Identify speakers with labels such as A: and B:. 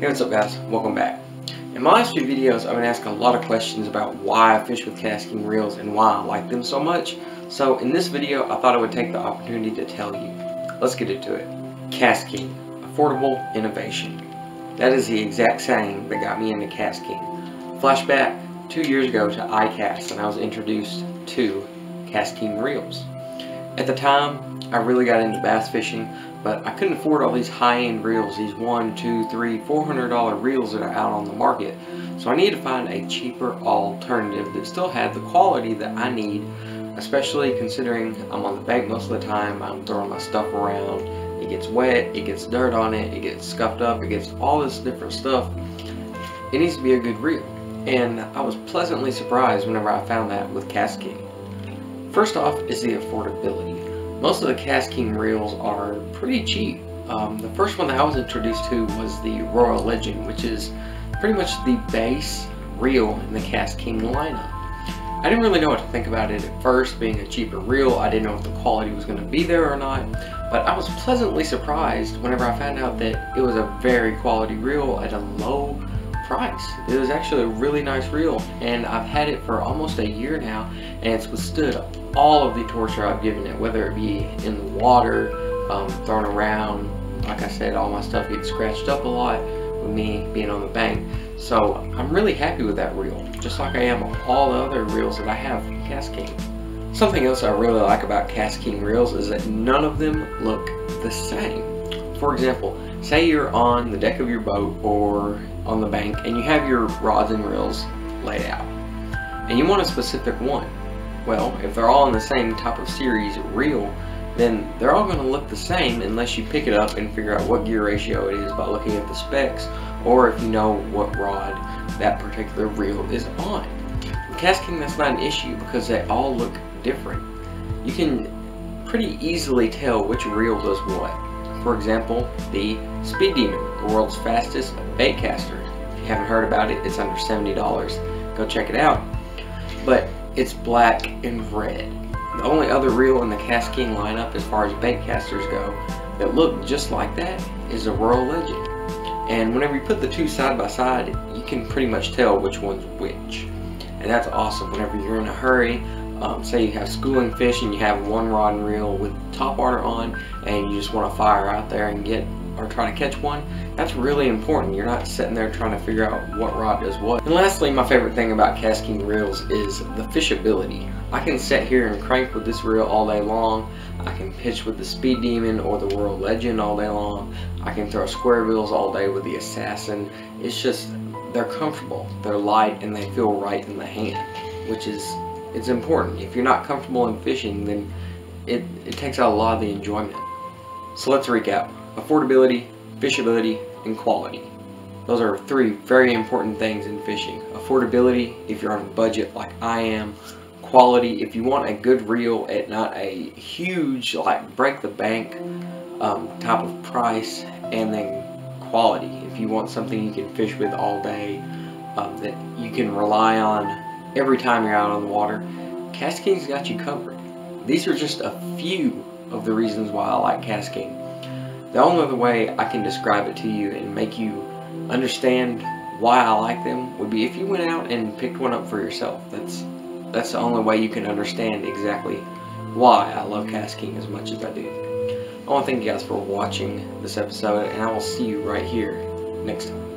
A: Hey, what's up guys? Welcome back. In my last few videos I've been asking a lot of questions about why I fish with KastKing reels and why I like them so much. So in this video I thought I would take the opportunity to tell you. Let's get into it. KastKing, affordable innovation. That is the exact saying that got me into KastKing. Flashback 2 years ago to iCast and I was introduced to KastKing reels. At the time I really got into bass fishing, but I couldn't afford all these high-end reels, these $100, $200, $300, $400 reels that are out on the market. So I needed to find a cheaper alternative that still had the quality that I need, especially considering I'm on the bank most of the time, I'm throwing my stuff around, it gets wet, it gets dirt on it, it gets scuffed up, it gets all this different stuff. It needs to be a good reel. And I was pleasantly surprised whenever I found that with KastKing. First off is the affordability. Most of the KastKing reels are pretty cheap. The first one that I was introduced to was the Royal Legend, which is pretty much the base reel in the KastKing lineup. I didn't really know what to think about it at first, being a cheaper reel. I didn't know if the quality was going to be there or not, but I was pleasantly surprised whenever I found out that it was a very quality reel at a low price. It was actually a really nice reel, and I've had it for almost a year now, and it's withstood all of the torture I've given it, whether it be in the water, thrown around. Like I said, all my stuff gets scratched up a lot with me being on the bank. So I'm really happy with that reel, just like I am all the other reels that I have from KastKing. Something else I really like about KastKing reels is that none of them look the same. For example, say you're on the deck of your boat or on the bank and you have your rods and reels laid out and you want a specific one. Well, if they're all in the same type of series reel, then they're all going to look the same unless you pick it up and figure out what gear ratio it is by looking at the specs, or if you know what rod that particular reel is on. In KastKing, that's not an issue because they all look different. You can pretty easily tell which reel does what. For example, the Speed Demon, the world's fastest bait caster. If you haven't heard about it, it's under $70. Go check it out. But it's black and red. The only other reel in the KastKing lineup as far as bait casters go that look just like that is a Royal Legend. And whenever you put the two side by side, you can pretty much tell which one's which. And that's awesome whenever you're in a hurry. Say you have schooling fish and you have one rod and reel with top water on and you just want to fire out there and get or try to catch one. That's really important. You're not sitting there trying to figure out what rod does what. And lastly, my favorite thing about KastKing reels is the fishability. I can sit here and crank with this reel all day long. I can pitch with the Speed Demon or the Royal Legend all day long. I can throw square reels all day with the Assassin. It's just, they're comfortable, they're light, and they feel right in the hand, which is, it's important. If you're not comfortable in fishing, then it takes out a lot of the enjoyment. So let's recap. Affordability, fishability, and quality. Those are three very important things in fishing. Affordability, if you're on a budget like I am. Quality, if you want a good reel at not a huge, like break the bank type of price. And then quality, if you want something you can fish with all day, that you can rely on every time you're out on the water, KastKing's got you covered. These are just a few of the reasons why I like KastKing. The only other way I can describe it to you and make you understand why I like them would be if you went out and picked one up for yourself. That's the only way you can understand exactly why I love KastKing as much as I do. I want to thank you guys for watching this episode, and I will see you right here next time.